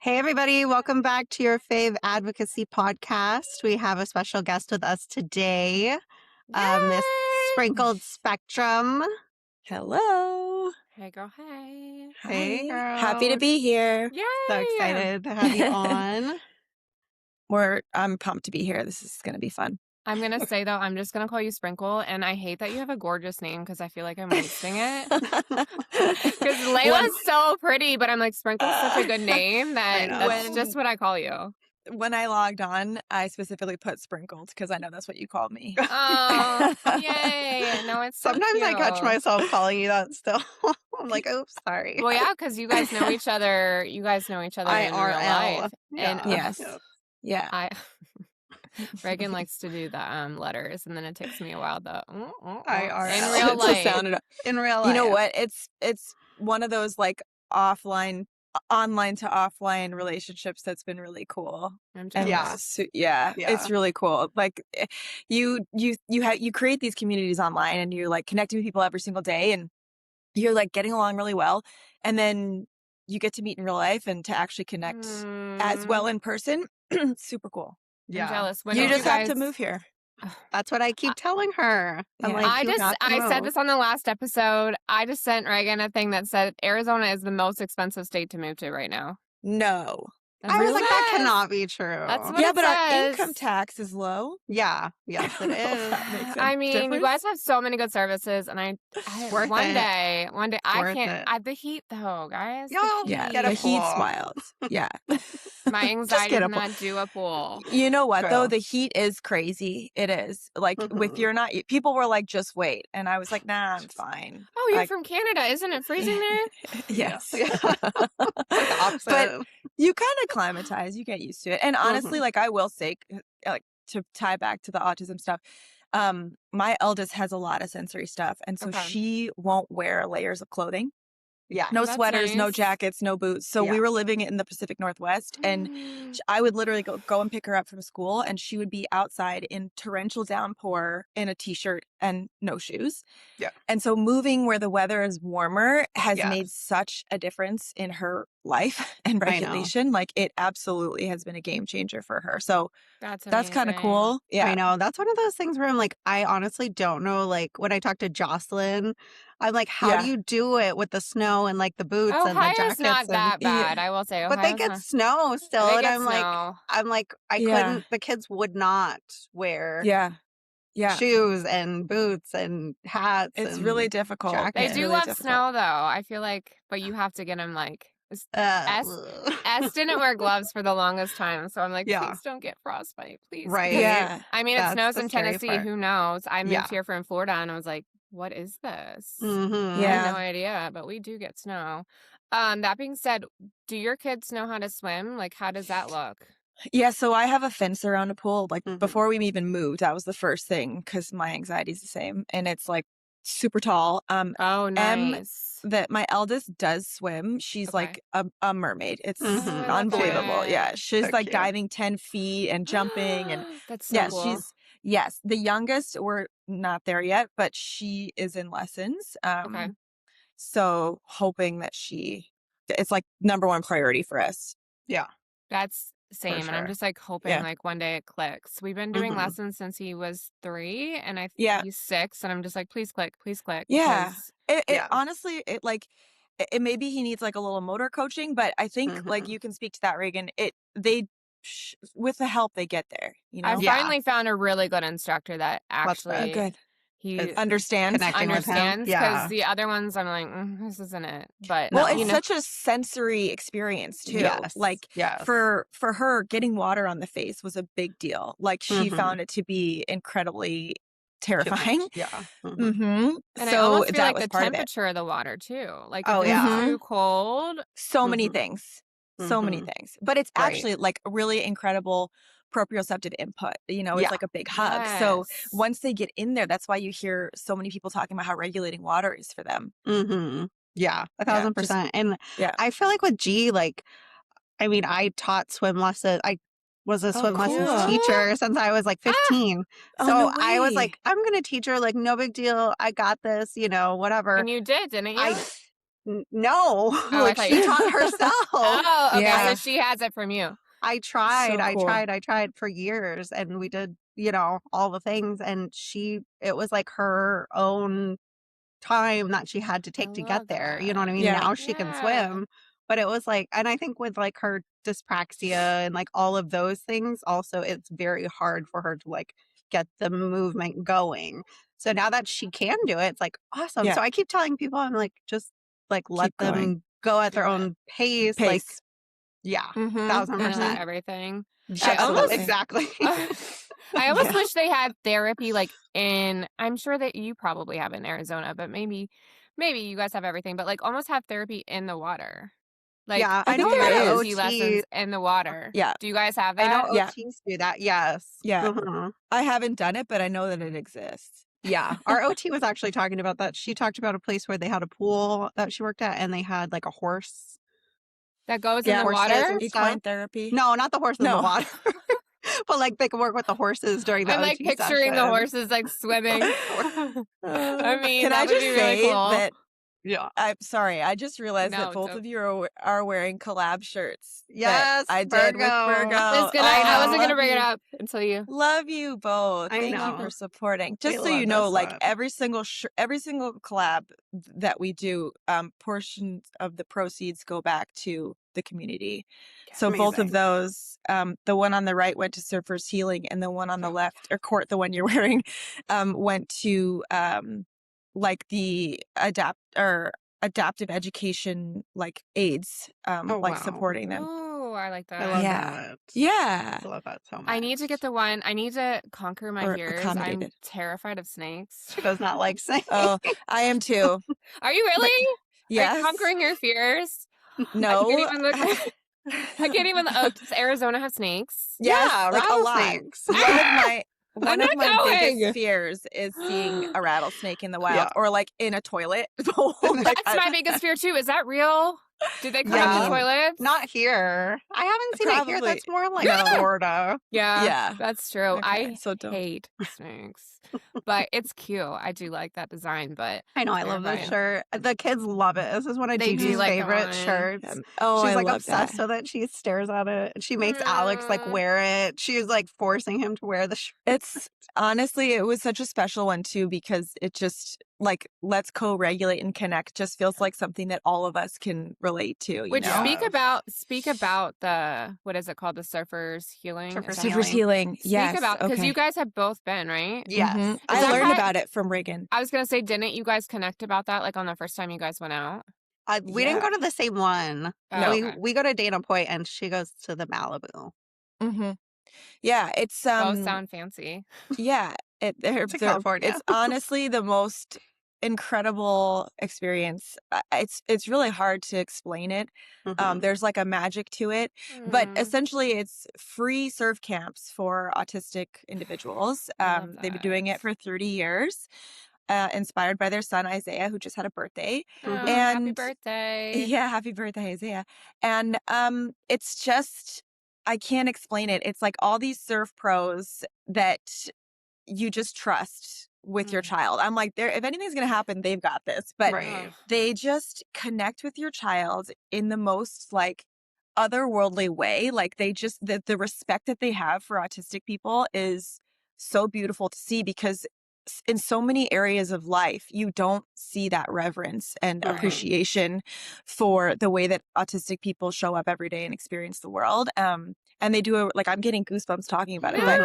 Hey, everybody. Welcome back to your fave advocacy podcast. We have a special guest with us today, Miss Sprinkled Spectrum. Hello. Hey, girl. Hey. Hey, girl. Happy to be here. Yay. So excited to have you on. I'm pumped to be here. This is going to be fun. I'm going to say, though, I'm just going to call you Sprinkle. And I hate that you have a gorgeous name because I feel like I'm wasting it. Because Layla's so pretty, but I'm like, Sprinkle's such a good name that that's just what I call you. When I logged on, I specifically put Sprinkled because I know that's what you called me. Oh, yay. No, it's so Sometimes cute. I catch myself calling you that still. I'm like, oops, sorry. Well, yeah, because you guys know each other. You guys know each other in real life. Yeah. And yes. Yeah. Reagan likes to do the letters, and then it takes me a while to IRL. in real life. In real life. You know what? It's one of those like online to offline relationships that's been really cool. It's really cool. Like you create these communities online, and you're like connecting with people every single day, and you're like getting along really well, and then you get to meet in real life and to actually connect as well in person. Super cool. Yeah. I'm jealous. When you just have to move here. That's what I keep telling her. I'm like, I said this on the last episode. I just sent Reagan a thing that said Arizona is the most expensive state to move to right now. No. I was like, that cannot be true. That's what it but says. Our income tax is low. Yeah. Yes, it is. I mean, you guys have so many good services, and I one day I can't. The heat though, guys. The heat's wild. Yeah. My anxiety does not do a pool. You know what though? The heat is crazy. It is. Like people were like, just wait, and I was like, nah, I'm fine. Oh, you're from Canada, isn't it freezing there? Yes. The opposite. But you kind of climatize, you get used to it. And honestly, like I will say, like to tie back to the autism stuff, my eldest has a lot of sensory stuff, and so she won't wear layers of clothing. Yeah. No sweaters, no jackets, no boots. So we were living in the Pacific Northwest, and I would literally go and pick her up from school, and she would be outside in torrential downpour in a t-shirt and no shoes. Yeah. And so moving where the weather is warmer has made such a difference in her life and regulation. Like it absolutely has been a game changer for her. So that's kind of cool. Yeah. I know. That's one of those things where I'm like, I honestly don't know. Like when I talk to Jocelyn, I'm like, how do you do it with the snow and like the boots and the jackets? Ohio's not that bad, I will say. But they get snow still, and I'm like, I couldn't. The kids would not wear shoes and boots and hats. It's really difficult. They do love snow though. I feel like, but you have to get them like. S didn't wear gloves for the longest time, so I'm like, please don't get frostbite, please. Right. Yeah. I mean, it snows in Tennessee. Who knows? I moved here from Florida, and I was like, what is this? Mm-hmm. I have no idea, but we do get snow. That being said, do your kids know how to swim? Like, how does that look? Yeah, so I have a fence around a pool. Like before we even moved, that was the first thing because my anxiety is the same, and it's like super tall. Oh, nice. That my eldest does swim. She's like a mermaid. It's unbelievable. Yeah, she's like diving 10 feet and jumping, and that's so cool. Yes, the youngest, we're not there yet, but she is in lessons. So hoping that it's like number one priority for us. Yeah, that's same. And I'm just like hoping like one day it clicks. We've been doing lessons since he was 3, and I think he's 6, and I'm just like, please click. Yeah. It honestly, it maybe he needs like a little motor coaching, but I think like you can speak to that, Reagan. With the help they get there. You know, I finally found a really good instructor that actually good. He understands because the other ones I'm like, this isn't it. But it's such a sensory experience too. Yes. Like for her, getting water on the face was a big deal. Like she found it to be incredibly terrifying. And I almost feel like the temperature of the water too. Like if it's too cold. So many things. So many things. But it's actually like a really incredible proprioceptive input. You know, it's like a big hug. Yes. So once they get in there, that's why you hear so many people talking about how regulating water is for them. Yeah, 1,000%. And I feel like with G, like, I mean, I taught swim lessons. I was a swim lessons teacher since I was like 15. So I was like, I'm going to teach her, like, no big deal. I got this, you know, whatever. And you did, didn't you? No, like she taught herself. Oh, okay. So she has it from you. I tried. I tried for years, and we did, all the things, and it was like her own time that she had to take to get there. You know what I mean? Yeah. Now she can swim, but it was like, and I think with like her dyspraxia and like all of those things, also it's very hard for her to like get the movement going. So now that she can do it, it's like awesome. So I keep telling people, I'm like, just like let them go at their own pace. Like, yeah, 1,000%. Everything. Exactly. I almost wish they had therapy like I'm sure that you probably have in Arizona, but maybe you guys have everything, but like almost have therapy in the water. Like, yeah, I know there are OT lessons in the water. Yeah. Do you guys have that? I know OTs do that. Yes. Yeah. I haven't done it, but I know that it exists. Yeah. Our OT was actually talking about that. She talked about a place where they had a pool that she worked at, and they had like a horse that goes in the water. Equine therapy. No, not the horse in the water. But like they could work with the horses during the I'm like OT picturing the session. horses like swimming. I mean, can that I would just be say really cool. that? Yeah. I'm sorry. I just realized that both of you are wearing collab shirts. Yes, I did with Virgo. I wasn't gonna bring it up until you. Love you both. Thank you for supporting. Just so you know, like every single collab that we do, portions of the proceeds go back to the community. So both of those, the one on the right went to Surfers Healing, and the one on the left, or Court, the one you're wearing, went to like the adaptive education, like aids, supporting them. Oh, I like that. I love that. Yeah. I love that so much. I need to get the one. I need to conquer my fears. I'm terrified of snakes. She does not like snakes. Oh, I am too. Are you really? Yes. Like conquering your fears? No. I can't even look. I can't even. Oh, does Arizona have snakes? Yes, yeah, like rattlesnakes. One of my biggest fears is seeing a rattlesnake in the wild, or like in a toilet bowl. That's my biggest fear too. Is that real? Do they come up to toilets? Not here. I haven't seen it here. That's more like Florida. Yeah, that's true. Okay, I hate snakes, but it's cute. I do like that design. But I know I love this shirt. The kids love it. This is one of Gigi's like favorite shirts. Oh, she's like love obsessed with it. She stares at it. She makes Alex like wear it. She's like forcing him to wear the shirt. It's honestly, it was such a special one too, because it just like let's co-regulate and connect. Just feels like something that all of us can relate to. Which speak about the, what is it called, the Surfers Healing? Surfers Healing. Yes, speak about, because you guys have both been, right? Yes. Mm-hmm. I learned about it from Reagan. I was gonna say, didn't you guys connect about that like on the first time you guys went out? We didn't go to the same one. No, we go to Dana Point, and she goes to the Malibu. Mm-hmm. Yeah, it's both sound fancy. Yeah, it's California. It's honestly the most incredible experience. It's really hard to explain it. There's like a magic to it, but essentially it's free surf camps for autistic individuals. They've been doing it for 30 years. Inspired by their son Isaiah, who just had a birthday. And happy birthday. Yeah, happy birthday, Isaiah. And it's just, I can't explain it. It's like all these surf pros that you just trust with your child. I'm like, if anything's going to happen, they've got this. But they just connect with your child in the most like otherworldly way. Like they just, the respect that they have for autistic people is so beautiful to see, because in so many areas of life, you don't see that reverence and appreciation for the way that autistic people show up every day and experience the world. And they do I'm getting goosebumps talking about it, but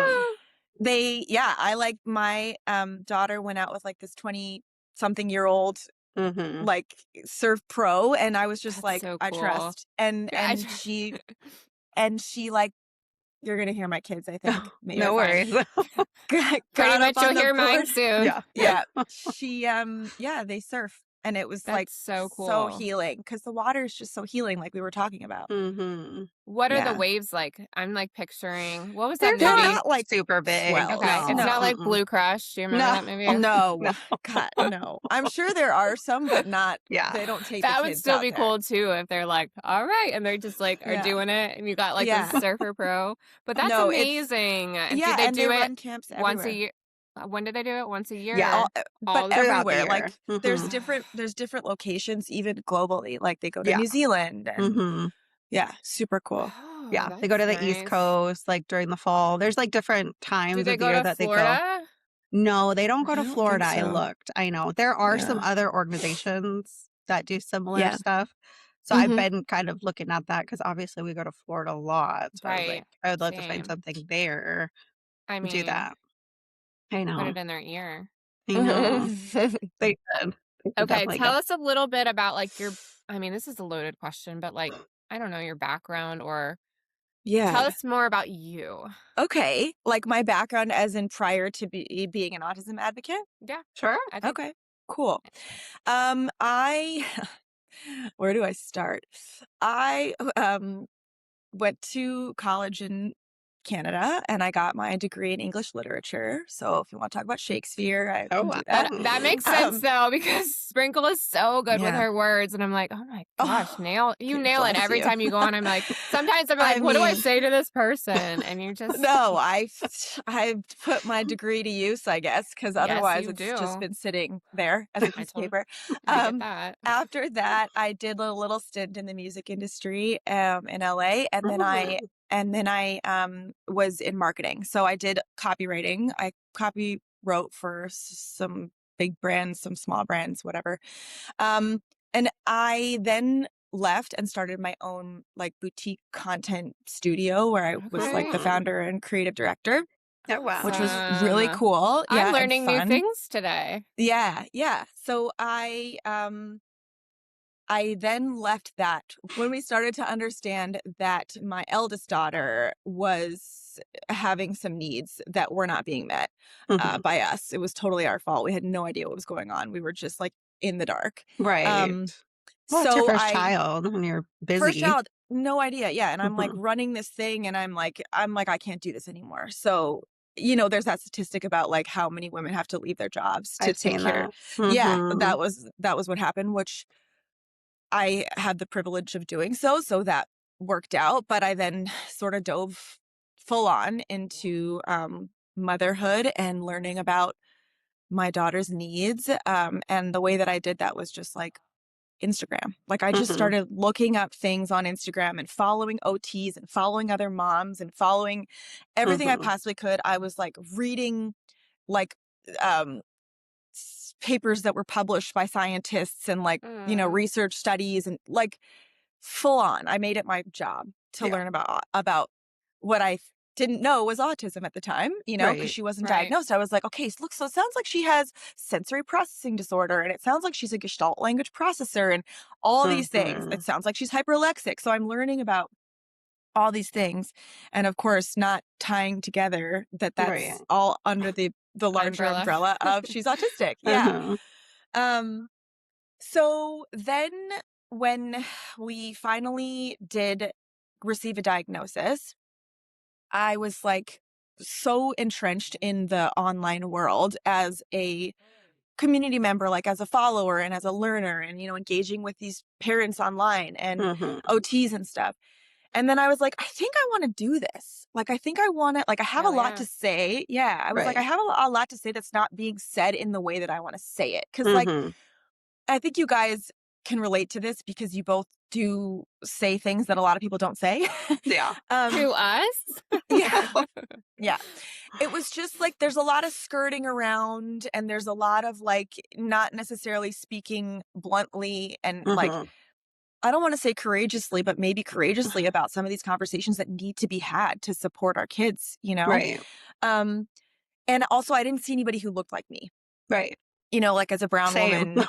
I like my daughter went out with like this 20-something-year-old like surf pro, and I was just like, so cool. I trust, and she like, you're gonna hear my kids, I think. Maybe no worries. Pretty much you'll hear mine soon. Yeah. She they surf, and it was like so cool, so healing, because the water is just so healing, like we were talking about. What are the waves like? I'm like picturing, what was that movie? They're not like super big. Okay, it's not like Blue Crush. Do you remember that movie? No. God, no. I'm sure there are some, but not. They don't take. That the would kids still out be there. cool too if they're like, all right, and they're just like are doing it, and you got like a surfer pro. But that's amazing. Yeah, do they do it run camps once a year? When do they do it? Once a year? Yeah, all but everywhere. Like there's different locations, even globally. Like they go to New Zealand and Yeah. Super cool. Oh, Yeah. They go to the East Coast, like during the fall. There's like different times of the year that they go. Florida? No, they don't go I to don't Florida. think so. I looked. I know. There are some Yeah. other organizations that do similar Yeah. stuff. So I've been kind of looking at that because obviously we go to Florida a lot. So I was like, I would love to find something there I and do mean, that. I put know. it in their ear. I know. They did. Okay, tell us a little bit about like your, I mean, this is a loaded question, but like, I don't know, your background or tell us more about you. Okay. Like my background as in prior to being an autism advocate? Yeah. Sure. Okay. Cool. I where do I start? I went to college in Canada and I got my degree in English literature. So if you want to talk about Shakespeare, I can do that. That makes sense though, because Sprinkle is so good with her words. And I'm like, oh my gosh, nail it every time you go on. I'm like, sometimes I'm like, what do I say to this person? And you just No, I've put my degree to use, I guess, because otherwise it's just been sitting there as a piece of paper. I get that. After that, I did a little stint in the music industry in LA, and then I was in marketing. So I did copywriting. I copywrote for some big brands, some small brands, whatever. And I then left and started my own like boutique content studio where I was like the founder and creative director. Oh, wow. Which was really cool. Yeah, I'm learning new things today. Yeah. So I then left that when we started to understand that my eldest daughter was having some needs that were not being met by us. It was totally our fault. We had no idea what was going on. We were just like in the dark. Right. Well, it's your first child when you're busy. First child, no idea. Yeah. And I'm like running this thing and I'm like, I can't do this anymore. So, you know, there's that statistic about like how many women have to leave their jobs to take care. Yeah. That was what happened, which I had the privilege of doing so. So that worked out. But I then sort of dove full on into motherhood and learning about my daughter's needs. And the way that I did that was just like Instagram. Like I just started looking up things on Instagram and following OTs and following other moms and following everything I possibly could. I was like reading like papers that were published by scientists and like, you know, research studies and like full on. I made it my job to learn about what I didn't know was autism at the time, you know, because she wasn't diagnosed. I was like, okay, so look, so it sounds like she has sensory processing disorder and it sounds like she's a Gestalt language processor and all these things. It sounds like she's hyperlexic. So I'm learning about all these things. And of course, not tying together that that's all under the larger umbrella of she's autistic. Yeah. So then when we finally did receive a diagnosis, I was like so entrenched in the online world as a community member, like as a follower and as a learner and, you know, engaging with these parents online and OTs and stuff. And then I was like, I think I want to do this. Like, I think I want to, like, I have a lot to say. Yeah. I was like, I have a lot to say that's not being said in the way that I want to say it. Cause like, I think you guys can relate to this because you both do say things that a lot of people don't say. Yeah. To us? Yeah. Yeah. It was just like, there's a lot of skirting around and there's a lot of like, not necessarily speaking bluntly and like, I don't want to say courageously, but maybe courageously about some of these conversations that need to be had to support our kids, you know? Right. And also I didn't see anybody who looked like me. Right. You know, like as a brown woman.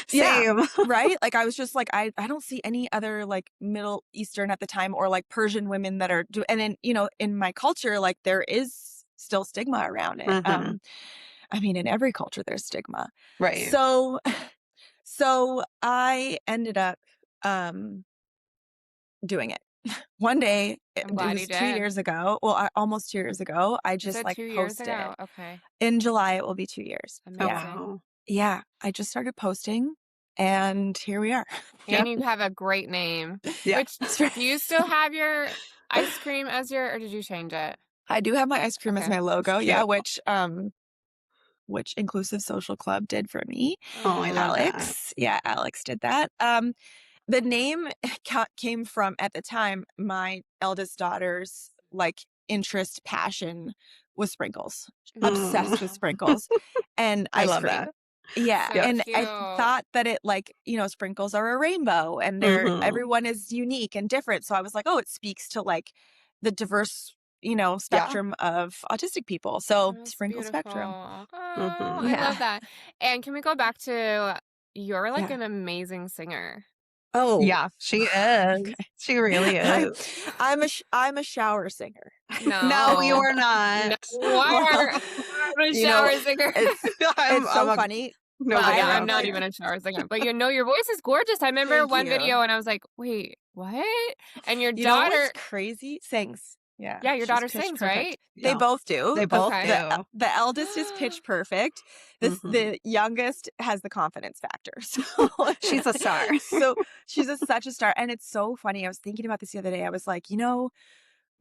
Same. Yeah, right? Like I was just like, I don't see any other like Middle Eastern at the time or like Persian women that are and then, you know, in my culture, like there is still stigma around it. I mean, in every culture there's stigma. Right. So I ended up doing it. One day, it was 2 years ago. Well, almost 2 years ago, I just like 2 years posted. ago? Okay. In July, it will be 2 years. Amazing. Wow. Yeah. I just started posting and here we are. And you have a great name. Yeah. Which, do you still have your ice cream as or did you change it? I do have my ice cream as my logo. Yeah. Which Inclusive Social Club did for me. Oh, I love Alex. that. Yeah. Alex did that. The name came from, at the time, my eldest daughter's like interest, passion was sprinkles. Obsessed with sprinkles and I ice love cream. that. Yeah. So And cute. I thought that it like, sprinkles are a rainbow and everyone is unique and different. So I was like, oh, it speaks to like the diverse, spectrum of autistic people. So That's sprinkle beautiful. spectrum. Oh, I Yeah. love that. And can we go back to you're like Yeah. an amazing singer. Oh, Yeah, she is. okay. She really is. I'm a shower singer. No, you are No, not. I'm a shower singer. It's so funny. Nobody Yeah, I'm around not here. even a shower singer, but your voice is gorgeous. I remember Thank one you. video and I was like, wait, what? And your You know what's daughter, crazy? Sings. Yeah, yeah, your she's daughter pitch sings, perfect. right? They Yeah. both do. They both Okay. do. The eldest is pitch perfect. The youngest has the confidence factor. So She's a star. So she's such a star, and it's so funny. I was thinking about this the other day. I was like,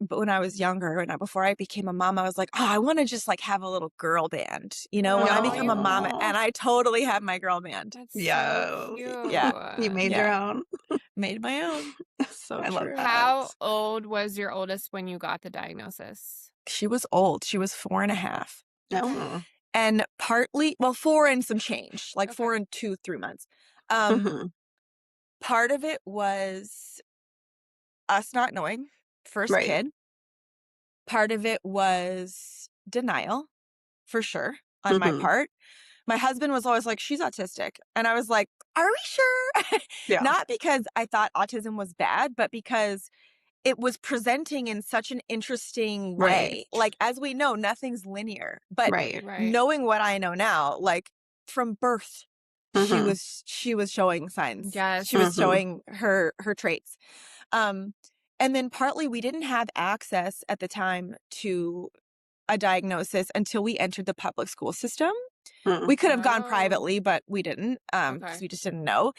but when I was younger and before I became a mom, I was like, oh, I want to just like have a little girl band, when I become a mom. And I totally have my girl band. That's Yeah. so cute. Yeah. You made your own. Made my own. So I love true. that. How old was your oldest when you got the diagnosis? She was old. She was 4.5. No. And partly, 4 and some change, like Okay. 4 and 2-3 months. Mhm. Part of it was us not knowing, first Right. kid. Part of it was denial, for sure, on my part. My husband was always like, she's autistic. And I was like, are we sure? Yeah. Not because I thought autism was bad, but because it was presenting in such an interesting way. Right. Like, as we know, nothing's linear. But Right. knowing what I know now, like from birth, she was showing signs. Yes. She was showing her traits. And then partly we didn't have access at the time to a diagnosis until we entered the public school system. We could have gone privately, but we didn't, because we just didn't know.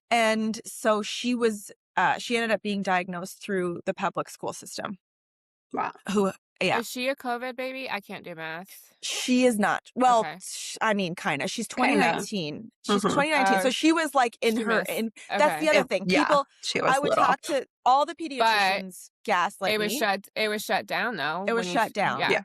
And so she ended up being diagnosed through the public school system. Wow. Is she a COVID baby? I can't do math. She is not. Well, Okay. I mean, kind of. She's 2019. She's 2019. So she was like That's the other thing. People, she was I would little. talk to all the pediatricians, gaslight it me. was shut down though. It was shut down. Yeah.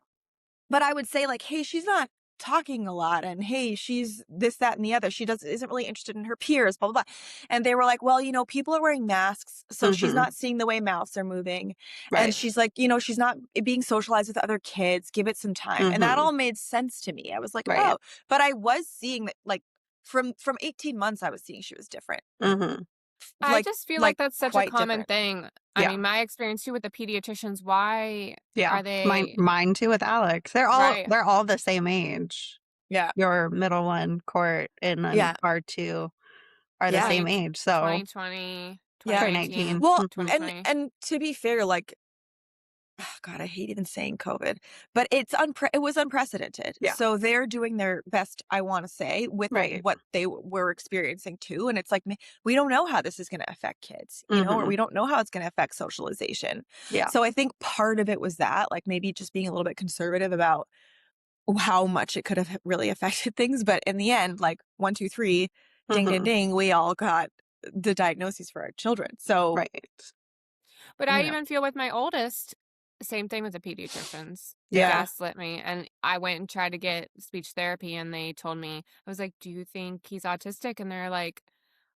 But I would say like, hey, she's not talking a lot, and hey, she's this, that, and the other. She isn't really interested in her peers, blah, blah, blah. And they were like, well, people are wearing masks, so she's not seeing the way mouths are moving. Right. And she's like, she's not being socialized with other kids. Give it some time. And that all made sense to me. I was like, oh, but I was seeing that like from 18 months, I was seeing she was different. I just feel like that's such a common different. thing. I mean, my experience too with the pediatricians. Why are they? Mine too with Alex. They're all the same age. Yeah. Your middle one, Court, and then R2 are the same age. So 2020, 2019. Well, 2020. and to be fair, like, God, I hate even saying COVID, but it was unprecedented. Yeah. So they're doing their best, I want to say, with what they were experiencing too. And it's like, we don't know how this is going to affect kids, or we don't know how it's going to affect socialization. Yeah. So I think part of it was that, like maybe just being a little bit conservative about how much it could have really affected things. But in the end, like 1, 2, 3, ding, ding, ding, we all got the diagnoses for our children. So, But I even feel with my oldest, same thing with the pediatricians. They Yeah. gaslit me. And I went and tried to get speech therapy and they told me, I was like, do you think he's autistic? And they're like,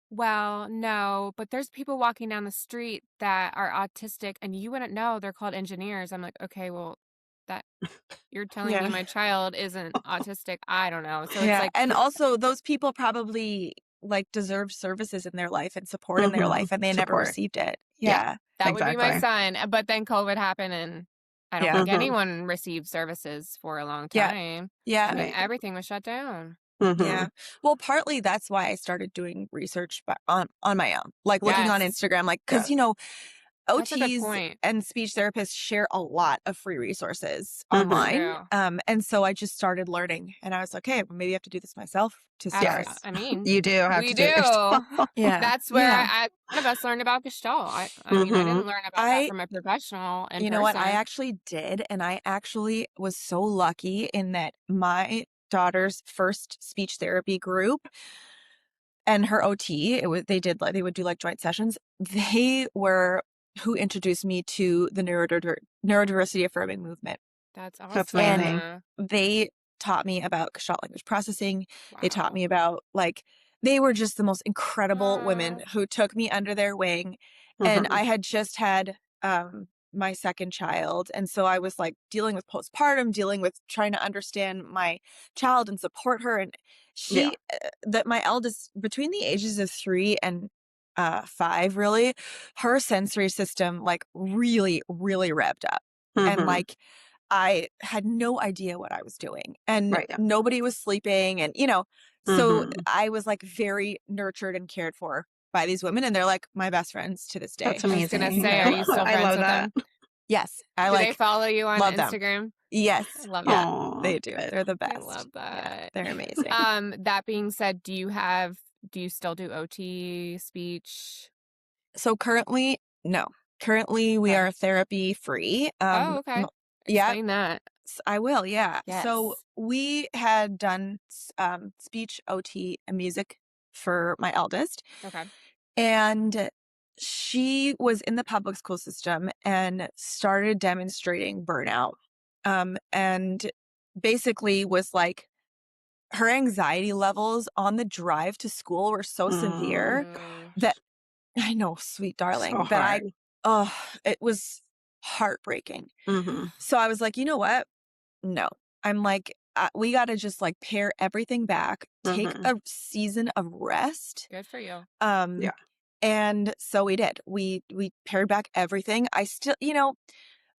well, no, but there's people walking down the street that are autistic and you wouldn't know. They're called engineers. I'm like, okay, well, that you're telling me my child isn't autistic. I don't know. So it's like, and also those people probably like deserve services in their life and support in their life, and they never received it. Yeah. That would be my son. But then COVID happened and I don't think anyone received services for a long time. Yeah. I mean, everything was shut down. Yeah. Well, partly that's why I started doing research on my own, like looking on Instagram, like, because, OTs and speech therapists share a lot of free resources online. And so I just started learning and I was like, hey, maybe I have to do this myself to start. I mean, you do have to do it yourself. That's where one of us learned about Gestalt. I mean, I didn't learn about that from a professional. You know what? I actually did. And I actually was so lucky in that my daughter's first speech therapy group, and her OT, they would do like joint sessions. They were who introduced me to the neurodiversity affirming movement. That's awesome. That's amazing. And they taught me about Gestalt language processing. Wow. They taught me about they were just the most incredible women who took me under their wing. And I had just had my second child. And so I was like dealing with postpartum, dealing with trying to understand my child and support her. And my eldest, between the ages of 3 and 5, really, her sensory system really, really revved up. And I had no idea what I was doing, and nobody was sleeping. And, so I was very nurtured and cared for by these women, and they're my best friends to this day. That's amazing. I was going to say, are you still friends with them? Yes. Do they follow you on Instagram? Them. Yes. I love that. Aww, they do. They're the best. I love that. Yeah, they're amazing. That being said, do you still do OT, speech? So currently, no. Currently, we are therapy free. Okay. Explain that. I will, yeah. Yes. So we had done speech, OT, and music for my eldest. Okay. And she was in the public school system and started demonstrating burnout. And basically was her anxiety levels on the drive to school were so severe that I know, sweet darling, so that it was heartbreaking. So I was like, you know what? No, I'm we got to just pare everything back, take a season of rest. Good for you. And so we did. We pared back everything. I still,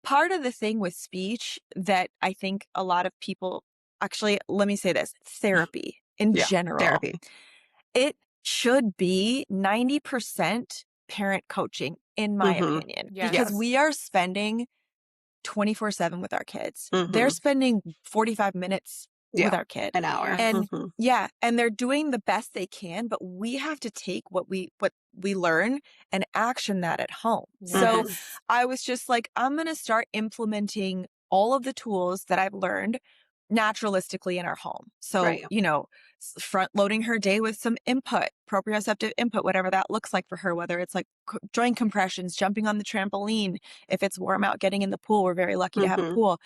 part of the thing with speech that I think a lot of people, actually, let me say this, therapy in general, it should be 90% parent coaching, in my opinion, because we are spending 24/7 with our kids. They're spending 45 minutes with our kid, an hour, and and they're doing the best they can, but we have to take what we learn and action that at home. So I was just I'm going to start implementing all of the tools that I've learned naturalistically in our home. So, front loading her day with some input, proprioceptive input, whatever that looks like for her, whether it's joint compressions, jumping on the trampoline. If it's warm out, getting in the pool. We're very lucky to have a pool.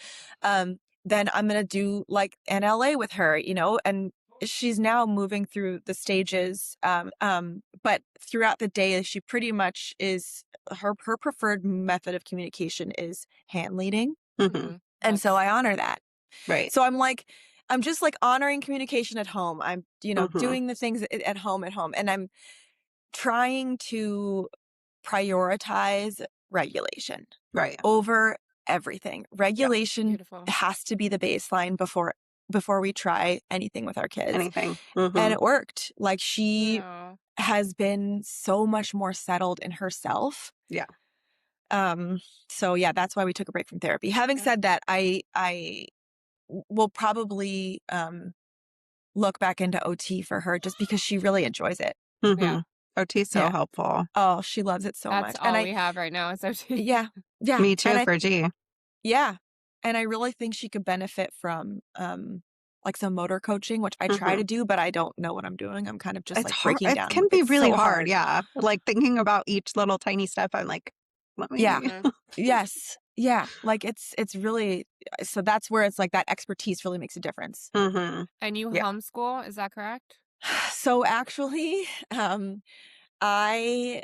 Then I'm going to do NLA with her, and she's now moving through the stages. But throughout the day, she pretty much is her preferred method of communication is hand leading. And so I honor that. Right. So I'm just honoring communication at home. I'm, doing the things at home, and I'm trying to prioritize regulation over everything. Regulation has to be the baseline before we try anything with our kids. And it worked. She has been so much more settled in herself. Yeah. So that's why we took a break from therapy. Having said that, I will probably look back into OT for her just because she really enjoys it. Yeah. OT is so helpful. Oh, she loves it so much. That's all we have right now is OT. Yeah. Yeah. Me too, for G. Yeah. And I really think she could benefit from some motor coaching, which I try to do, but I don't know what I'm doing. I'm kind of just breaking down. It can be really hard. Yeah. Thinking about each little tiny step, I'm let me. Yeah. Yes. Yeah. It's really, so that's where it's that expertise really makes a difference. And you homeschool, is that correct? So actually, I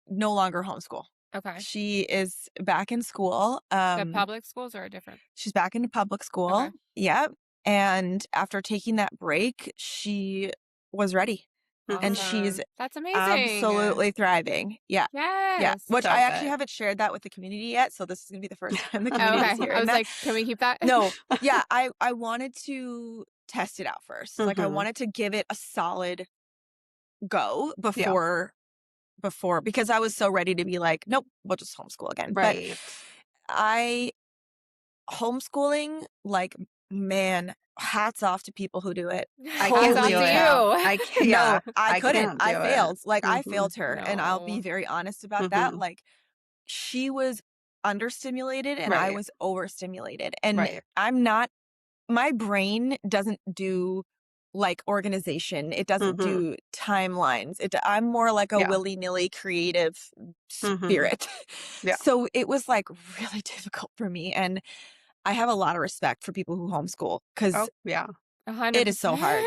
no longer homeschool. Okay. She is back in school. The public schools or different? She's back into public school. Okay. Yep. And after taking that break, she was ready. Awesome. And she's that's amazing. Absolutely thriving. Yeah. Yes. Yeah. Which I actually haven't shared that with the community yet. So this is going to be the first time the community is here. I was can we keep that? No. Yeah. I wanted to test it out first. I wanted to give it a solid go before, because I was so ready to be nope, we'll just homeschool again. Right. But homeschooling, man, hats off to people who do it. I can't do it. I can't. No, I couldn't. I failed. I failed her, and I'll be very honest about that. She was understimulated, and I was overstimulated, and I'm not. My brain doesn't do like organization. It doesn't do timelines. I'm more like a willy-nilly creative spirit. So it was like really difficult for me. And I have a lot of respect for people who homeschool because 100%. it is so hard.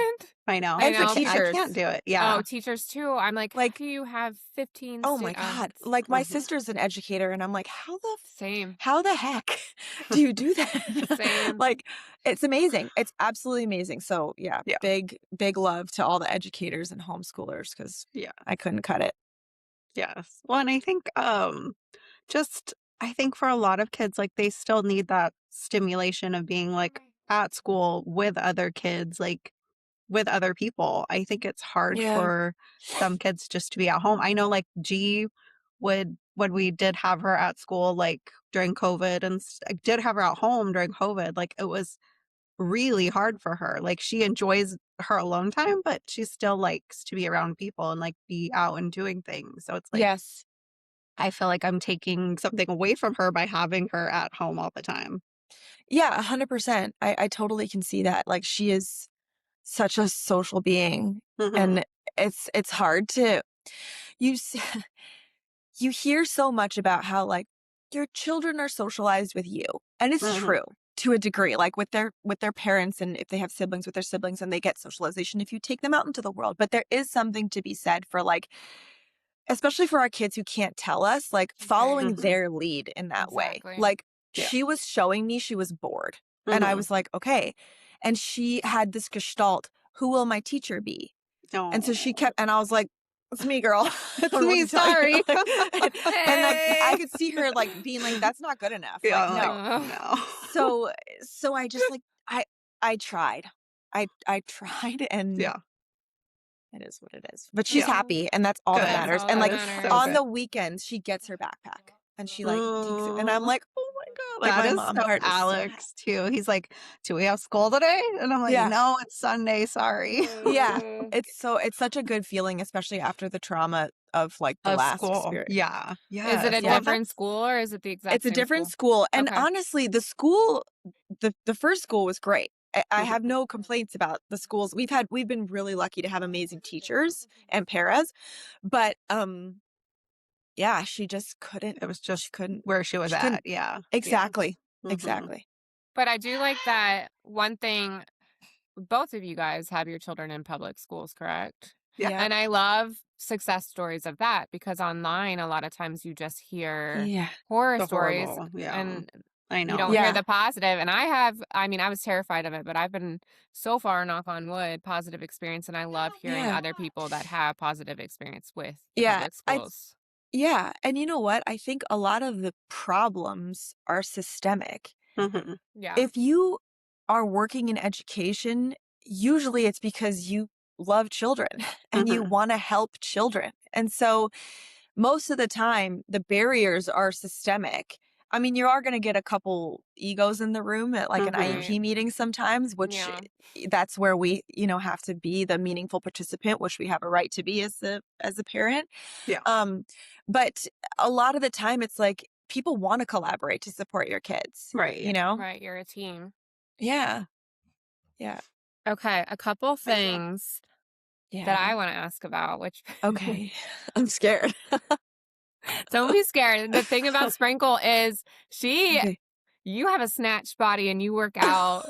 I know. And for teachers. I can't do it. Yeah. Oh, teachers too. I'm like, how do you have 15 Oh my God. Like my sister's an educator and I'm like, how the heck do you do that? Same. Like, it's amazing. It's absolutely amazing. So big love to all the educators and homeschoolers because I couldn't cut it. Yes. Well, and I think I think for a lot of kids, like they still need that stimulation of being like at school with other kids, like with other people. I think it's hard for some kids just to be at home. I know like G when we did have her at school, like during COVID and I did have her at home during COVID, like it was really hard for her. Like she enjoys her alone time, but she still likes to be around people and like be out and doing things. So it's like, I feel like I'm taking something away from her by having her at home all the time. Yeah, 100%. I totally can see that. Like she is such a social being and it's hard to you hear so much about how like your children are socialized with you, and it's true to a degree, like with their parents, and if they have siblings with their siblings, and they get socialization if you take them out into the world. But there is something to be said for like, especially for our kids who can't tell us, like following their lead in that way. Like she was showing me she was bored, and I was like, okay. And she had this gestalt, who will my teacher be? And so she kept, and I was like, it's me, girl. It's me, sorry. and like I could see her like being like, that's not good enough. Like, no. So I just like, I tried. I tried, and it is what it is. But she's happy, and that's all that matters. And like on the weekends, she gets her backpack and she like takes it, and I'm like, oh my God. Like that my is mom so heart Alex too. He's like, do we have school today? And I'm like, no, it's Sunday. Sorry. It's such a good feeling, especially after the trauma of like the last school. experience. Yeah. Is it a different school or is it the exact? It's a different school. And honestly, the school, the first school was great. I have no complaints about the schools. We've been really lucky to have amazing teachers and paras, but she just couldn't. It was just she couldn't where she was at. Yeah. Exactly. Exactly. But I do like that one thing. Both of you guys have your children in public schools, correct? Yeah. And I love success stories of that because online, a lot of times you just hear horror stories. And I know. You don't hear the positive. And I was terrified of it, but I've been so far, knock on wood, positive experience. And I love hearing other people that have positive experience with public schools. And you know what? I think a lot of the problems are systemic. Yeah. If you are working in education, usually it's because you love children and you want to help children. And so most of the time, the barriers are systemic. I mean, you are going to get a couple egos in the room at like an IEP meeting sometimes, which that's where we, have to be the meaningful participant, which we have a right to be as a parent. Yeah. But a lot of the time it's like people want to collaborate to support your kids. Right. Right. You're a team. Yeah. Yeah. Okay. A couple things that I want to ask about, which. Okay. I'm scared. Don't be scared. The thing about Sprinkle is you have a snatch body and you work out.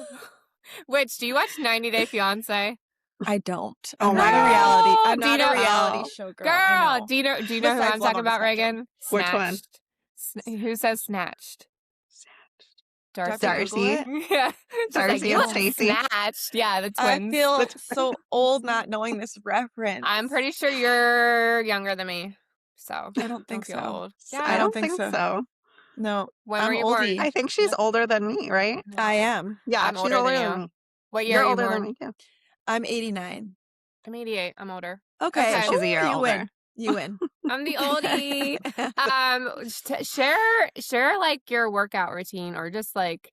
Which, do you watch 90 Day Fiance? I don't. I'm not a reality. I'm not a reality show girl. Girl, do you know who I'm talking about, Reagan? Which one? Who says snatched? Darcy. Yeah. Darcy and Stacey. Snatched. Yeah, the twins. I feel so old not knowing this reference. I'm pretty sure you're younger than me. So I don't think so. Old. Yeah, I don't think so. No. When were you born? I think she's older than me, right? No. I am. Yeah, I'm older than you. What year You're are you older born? than me, too. I'm 89. I'm 88. I'm older. Okay. So she's a year older. You win. I'm the oldie. Share like your workout routine or just like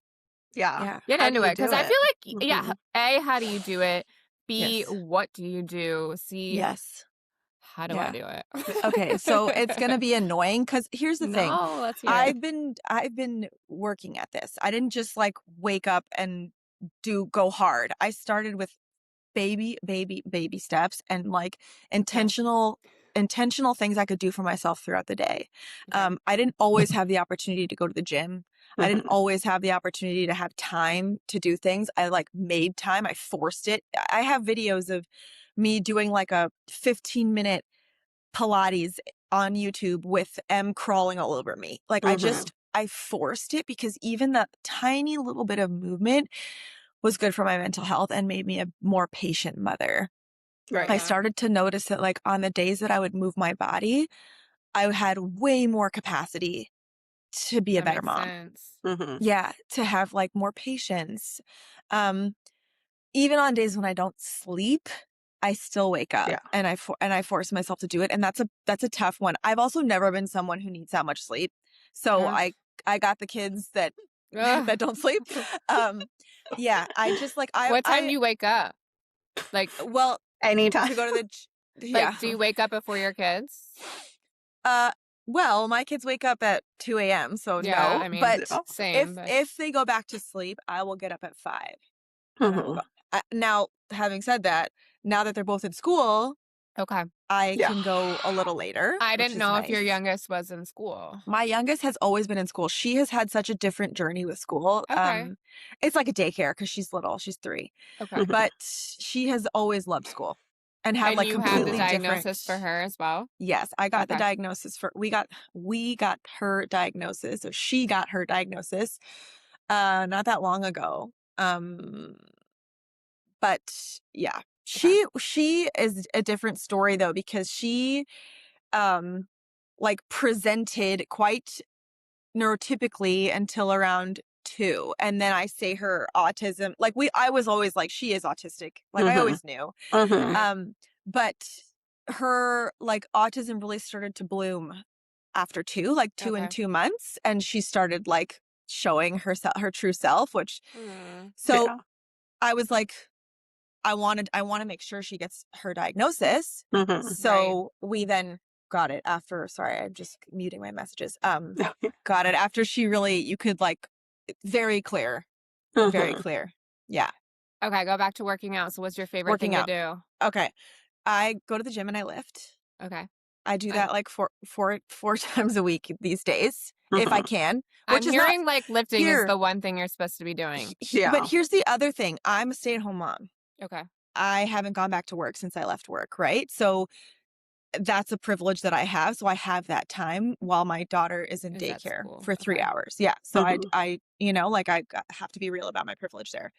get into it, because I feel like A, how do you do it? B, what do you do? C, how do I do it? Okay, so it's gonna be annoying because here's the thing. Let's hear it. I've been working at this. I didn't just like wake up and go hard. I started with baby steps and like intentional things I could do for myself throughout the day. Okay. I didn't always have the opportunity to go to the gym. I didn't always have the opportunity to have time to do things. I like made time. I forced it. I have videos of me doing like a 15-minute Pilates on YouTube with M crawling all over me. Like I forced it because even that tiny little bit of movement was good for my mental health and made me a more patient mother. Right. I started to notice that like on the days that I would move my body, I had way more capacity to be a better mom. Yeah, to have like more patience. Even on days when I don't sleep, I still wake up and I force myself to do it. And that's a tough one. I've also never been someone who needs that much sleep. So I got the kids that that don't sleep. Yeah, I just like What time do you wake up? Like, well, anytime to go to the like, do you wake up before your kids? Well, my kids wake up at 2 a.m. So no, I mean, but same. If they go back to sleep, I will get up at 5. Now, having said that, now that they're both in school, okay, I can go a little later. I didn't know if your youngest was in school. My youngest has always been in school. She has had such a different journey with school. Okay. It's like a daycare because she's little. She's 3. Okay. But she has always loved school and had like you completely had the different diagnosis for her as well? Yes, I got the diagnosis for we got her diagnosis, or she got her diagnosis not that long ago. But yeah, she is a different story though, because she like presented quite neurotypically until around 2, and then I say her autism, like I was always like, she is autistic, like I always knew. But her like autism really started to bloom after 2, like 2 and 2 months, and she started like showing her true self, which I was like, I want to make sure she gets her diagnosis. So we then got it after, sorry, I'm just muting my messages. Got it after she really, you could like, very clear. Very clear. Yeah. Okay, go back to working out. So what's your favorite thing to do? Okay. I go to the gym and I lift. Okay. I do that like four times a week these days, if I can. Which I'm hearing like lifting is the one thing you're supposed to be doing. But here's the other thing. I'm a stay-at-home mom. Okay. I haven't gone back to work since I left work, right? So that's a privilege that I have. So I have that time while my daughter is in daycare for 3 hours. Yeah. So I like I have to be real about my privilege there.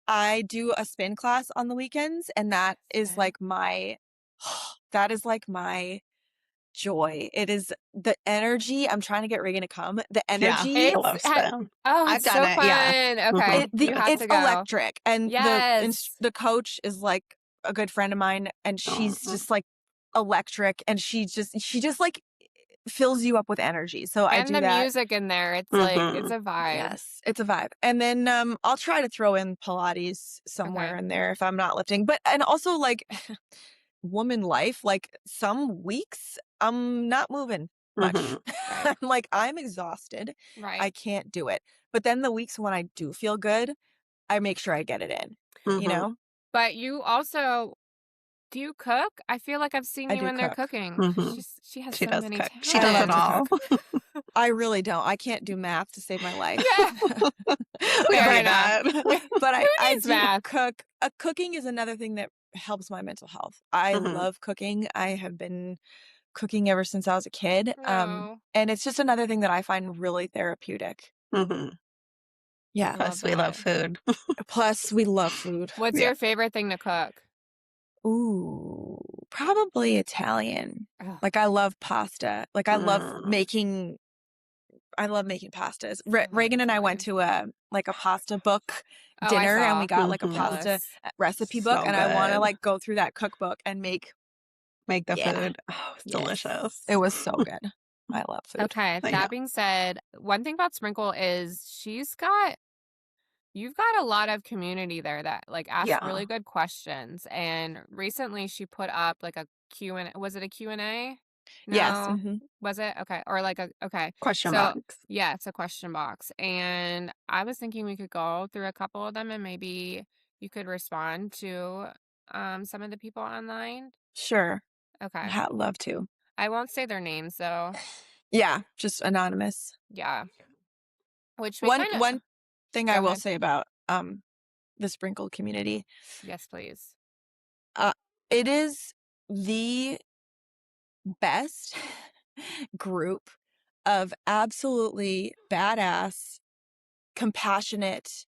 I do a spin class on the weekends, and that is like my joy. It is the energy. I'm trying to get Reagan to come. The energy. Yeah, I love spin. I've done it. Fun. Yeah. Okay. It's electric. And the coach is like a good friend of mine, and she's just like electric, and she just like fills you up with energy. So I do that. And the music in there, it's like, it's a vibe. Yes, it's a vibe. And then I'll try to throw in Pilates somewhere in there if I'm not lifting. And also like woman life, like some weeks I'm not moving much. I'm like, I'm exhausted. Right. I can't do it. But then the weeks when I do feel good, I make sure I get it in, you know? But you also, do you cook? I feel like I've seen you in there cooking. She has so many talents. She does it all. I really don't. I can't do math to save my life. Yeah. Fair enough. But I do cook. Cooking is another thing that helps my mental health. I love cooking. I have been cooking ever since I was a kid. And it's just another thing that I find really therapeutic. Yeah. Plus we love food. Plus we love food. What's your favorite thing to cook? Ooh, probably Italian. Oh. Like I love pasta. Like I love making pastas. Reagan and I went to a pasta book dinner, and we got like a pasta recipe book, and I want to like go through that cookbook and make the food. Oh, it's delicious. It was so good. I love food. Okay. That being said, one thing about Sprinkle is you've got a lot of community there that like asks really good questions. And recently she put up like a Q&A. Was it a Q&A? No? Yes. Was it? Okay. Or like question box. Yeah, it's a question box. And I was thinking we could go through a couple of them and maybe, you could respond to some of the people online? Sure. Okay. I'd love to. I won't say their names though. Yeah, just anonymous. Yeah. Which we one kind of thing I will say about the Sprinkle community. Yes, please. It is the best group of absolutely badass, compassionate,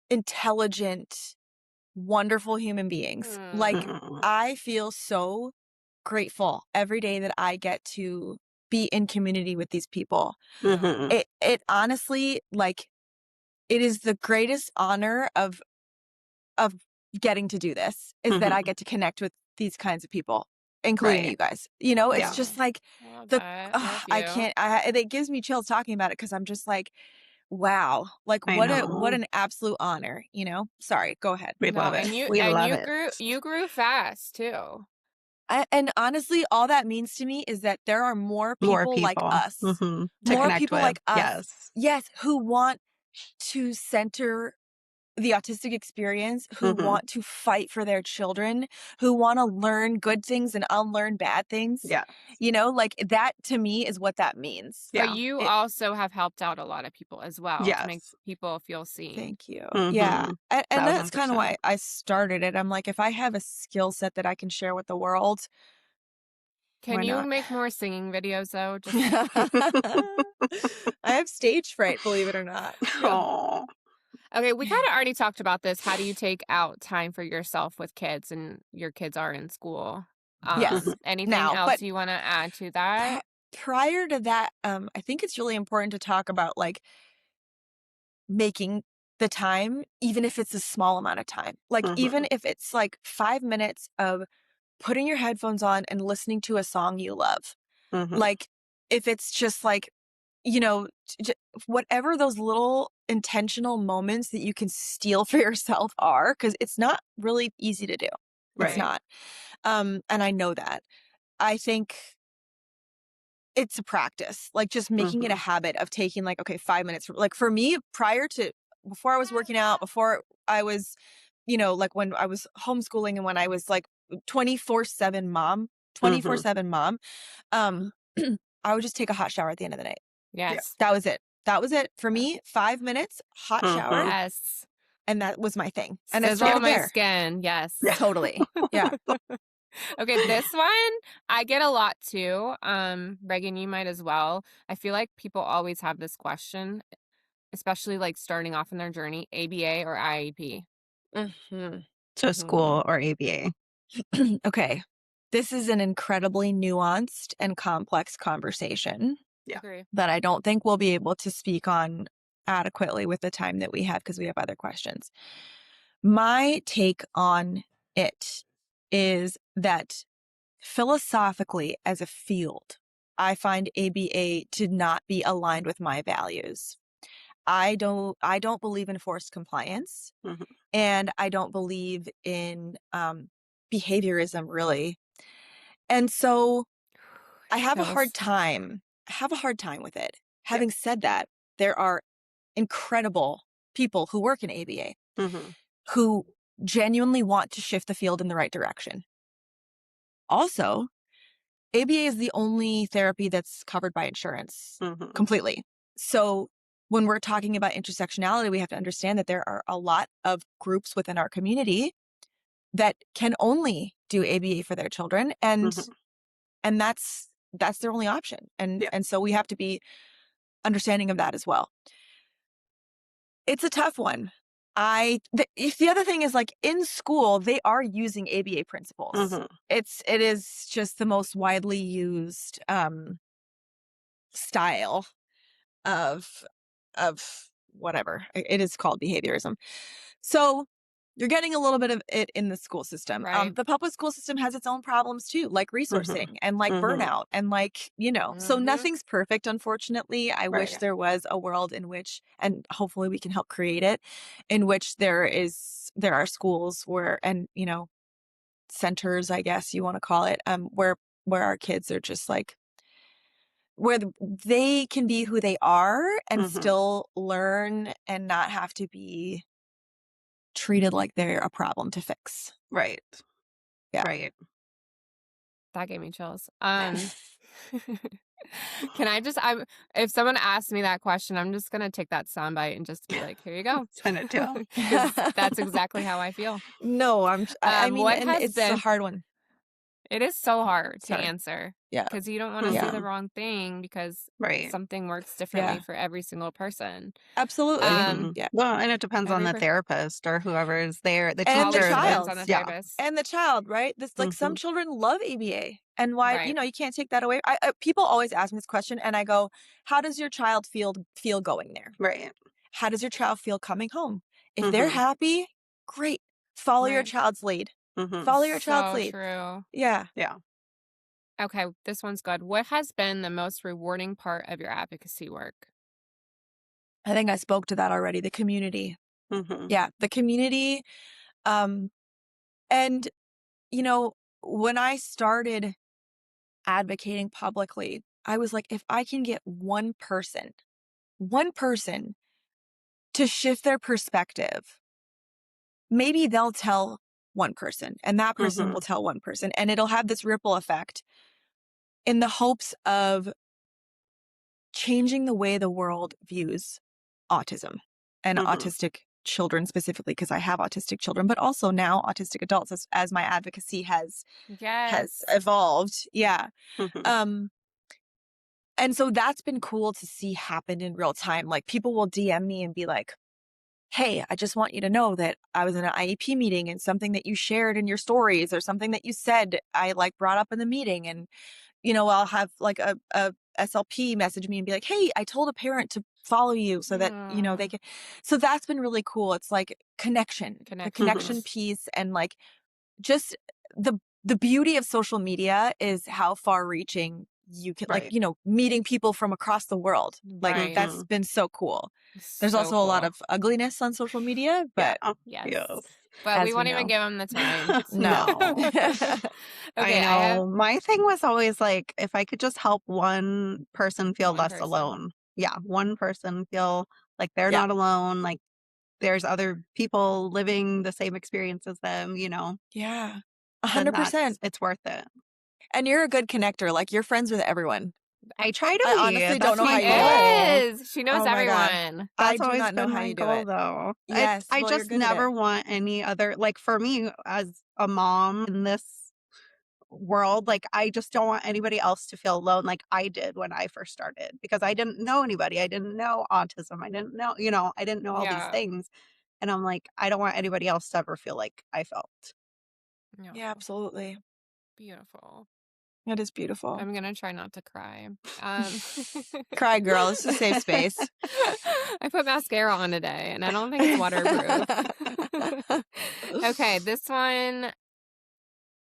intelligent, wonderful human beings. Like, I feel so grateful every day that I get to be in community with these people. It honestly, like, it is the greatest honor of getting to do this, is that I get to connect with these kinds of people, including you guys. You know, it's just like I can't. It gives me chills talking about it, because I'm just like, wow, like what an absolute honor. You know. Sorry, go ahead. We love it. You grew fast too. And honestly, all that means to me is that there are more people like us, more people like us, yes, who want to center the autistic experience, who want to fight for their children, who want to learn good things and unlearn bad things. Yeah. You know, like, that to me is what that means. Yeah. But you also have helped out a lot of people as well to make people feel seen. Thank you. Yeah. And that's kind of why I started it. I'm like, if I have a skill set that I can share with the world. Can you make more singing videos though? I have stage fright, believe it or not. Oh. Okay, we kind of already talked about this. How do you take out time for yourself with kids and your kids are in school? Yes. Anything else you want to add to that? Prior to that, I think it's really important to talk about, like, making the time, even if it's a small amount of time. Like, even if it's like 5 minutes of putting your headphones on and listening to a song you love. Like, if it's just like, you know, whatever those little intentional moments that you can steal for yourself are, because it's not really easy to do. It's not. And I know that. I think it's a practice, like, just making it a habit of taking, like, okay, 5 minutes. Like, for me, before I was working out, before I was, you know, like, when I was homeschooling and when I was like 24/7 mom, I would just take a hot shower at the end of the night. Yes. That was it. That was it for me. 5 minutes, hot shower. Yes. And that was my thing. And it's all my skin. Yes. Totally. Yeah. Okay, this one I get a lot too. Reagan, you might as well. I feel like people always have this question, especially like starting off in their journey: ABA or IEP? So school or ABA? Okay. This is an incredibly nuanced and complex conversation that I don't think we'll be able to speak on adequately with the time that we have, because we have other questions. My take on it is that philosophically, as a field, I find ABA to not be aligned with my values. I don't believe in forced compliance, and I don't believe in behaviorism, really. And so I have a hard time with it. Having said that, there are incredible people who work in ABA who genuinely want to shift the field in the right direction. Also, ABA is the only therapy that's covered by insurance completely. So when we're talking about intersectionality, we have to understand that there are a lot of groups within our community that can only do ABA for their children, and that's their only option. And so we have to be understanding of that as well. It's a tough one. The other thing is, like, in school, they are using ABA principles. It is just the most widely used style of whatever. It is called behaviorism. So you're getting a little bit of it in the school system. Right. The public school system has its own problems too, like resourcing and like burnout and, like, you know, so nothing's perfect, unfortunately. I wish there was a world in which, and hopefully we can help create it, in which there are schools where, and, you know, centers, I guess you want to call it, where our kids are just like, where they can be who they are and still learn and not have to be treated like they're a problem to fix. Right. Yeah. Right. That gave me chills. Can I just, if someone asks me that question, I'm just going to take that soundbite and just be like, here you go. Send it to them. Because that's exactly how I feel. No, I mean, what and has it's been, a hard one. It is so hard to Sorry. answer. Yeah. Because you don't want to say the wrong thing because Right. something works differently for every single person. Absolutely. Yeah. Well, and it depends on the therapist or whoever is there, the and teacher. the child. On the therapist. And the child, right? This like some children love ABA. And why, you know, you can't take that away. People always ask me this question and I go, how does your child feel going there? Right. How does your child feel coming home? If they're happy, great. Follow your child's lead. Follow your child's lead. True. Yeah. Yeah. Okay, this one's good. What has been the most rewarding part of your advocacy work? I think I spoke to that already. The community. Yeah, the community. And, you know, when I started advocating publicly, I was like, if I can get one person to shift their perspective, maybe they'll tell one person and that person will tell one person and it'll have this ripple effect in the hopes of changing the way the world views autism and autistic children specifically, because I have autistic children, but also now autistic adults as my advocacy has evolved. Yeah. And so that's been cool to see happen in real time. Like people will DM me and be like, hey, I just want you to know that I was in an IEP meeting and something that you shared in your stories or something that you said, I like brought up in the meeting. And, you know, I'll have like a SLP message me and be like, hey, I told a parent to follow you so that, you know, they can. So that's been really cool. It's like the connection piece and like just the beauty of social media is how far reaching you can like, you know, meeting people from across the world. Like that's been so cool. There's also a lot of ugliness on social media, but but we won't even give them the time. No. Okay, I know. My thing was always like, if I could just help one person feel less alone. Yeah, one person feel like they're not alone. Like there's other people living the same experience as them, you know? Yeah. 100%. It's worth it. And you're a good connector. Like you're friends with everyone. I try to be. I honestly don't know how you do it. She knows everyone. That's always been my goal, though. Yes, I just never want any other, like for me as a mom in this world, like I just don't want anybody else to feel alone like I did when I first started, because I didn't know anybody. I didn't know autism. I didn't know, you know, I didn't know all these things. And I'm like, I don't want anybody else to ever feel like I felt. Yeah, absolutely. Beautiful. It is beautiful. I'm going to try not to cry. Cry, girl. It's a safe space. I put mascara on today, and I don't think it's waterproof. Okay, this one.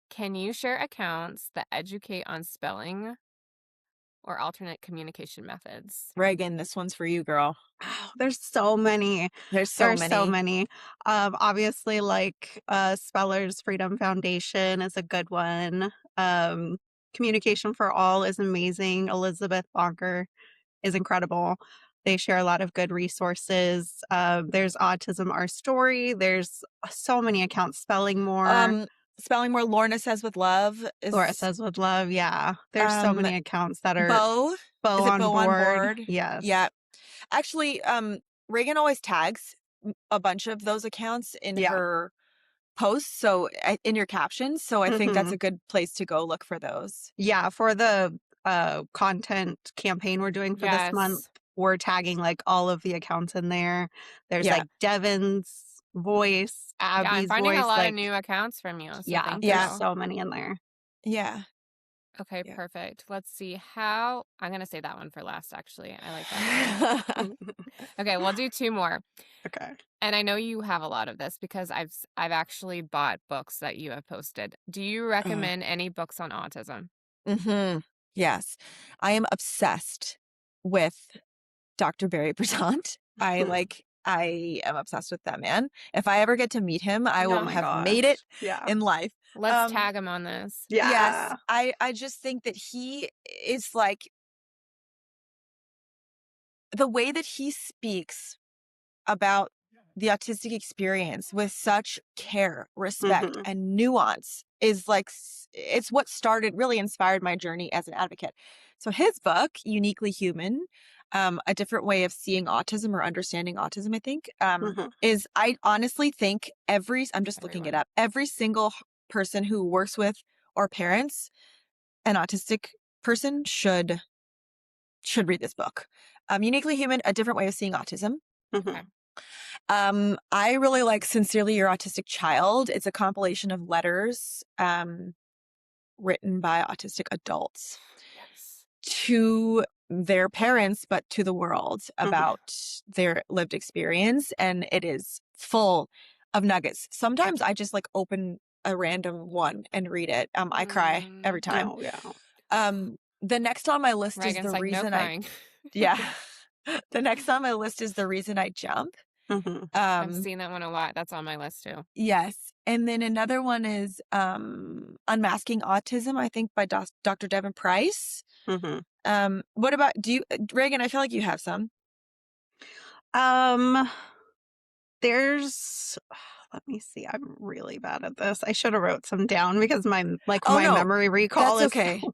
Can you share accounts that educate on spelling or alternate communication methods? Reagan, this one's for you, girl. Oh, there's so many. There's so many. Obviously, like Spellers Freedom Foundation is a good one. Communication for All is amazing. Elizabeth Bonker is incredible. They share a lot of good resources. There's Autism Our Story. There's so many accounts. Spelling More. Spelling More. Lorna Says With Love. Laura Says With Love. Yeah. There's so many accounts that are Bo on board. Yes. Yeah. Actually, Reagan always tags a bunch of those accounts in her posts, so in your captions. So I think that's a good place to go look for those. Yeah, for the content campaign we're doing for this month, we're tagging like all of the accounts in there. There's like Devin's voice, Abby's I'm finding voice, a lot like, of new accounts from you. So there's so many in there. Yeah. Okay, perfect. Let's see how I'm going to say that one for last, actually. I like that one. Okay, we'll do two more. Okay. And I know you have a lot of this because I've actually bought books that you have posted. Do you recommend any books on autism? Yes. I am obsessed with Dr. Barry Brisant. I am obsessed with that man. If I ever get to meet him, I will have made it in life. Let's tag him on this. Yeah. Yes. I just think that he is like, the way that he speaks about the autistic experience with such care, respect, and nuance is like, it's what really inspired my journey as an advocate. So his book, Uniquely Human, a different way of seeing autism or understanding autism, I think, is, I honestly think I'm just looking it up, every single person who works with or parents an autistic person should read this book. Uniquely Human, a different way of seeing autism. Okay. I really like Sincerely Your Autistic Child. It's a compilation of letters written by autistic adults to their parents, but to the world about their lived experience. And it is full of nuggets. Sometimes I just like open a random one and read it. I cry every time. Oh, yeah. The next on my list Reagan's is The like, Reason no crying. Yeah. The next on my list is The Reason I Jump. I've seen that one a lot. That's on my list too. Yes. And then another one is Unmasking Autism, I think, by Dr. Devin Price. What about, Reagan, I feel like you have some. There's, let me see. I'm really bad at this. I should have wrote some down because my memory recall that's is okay. so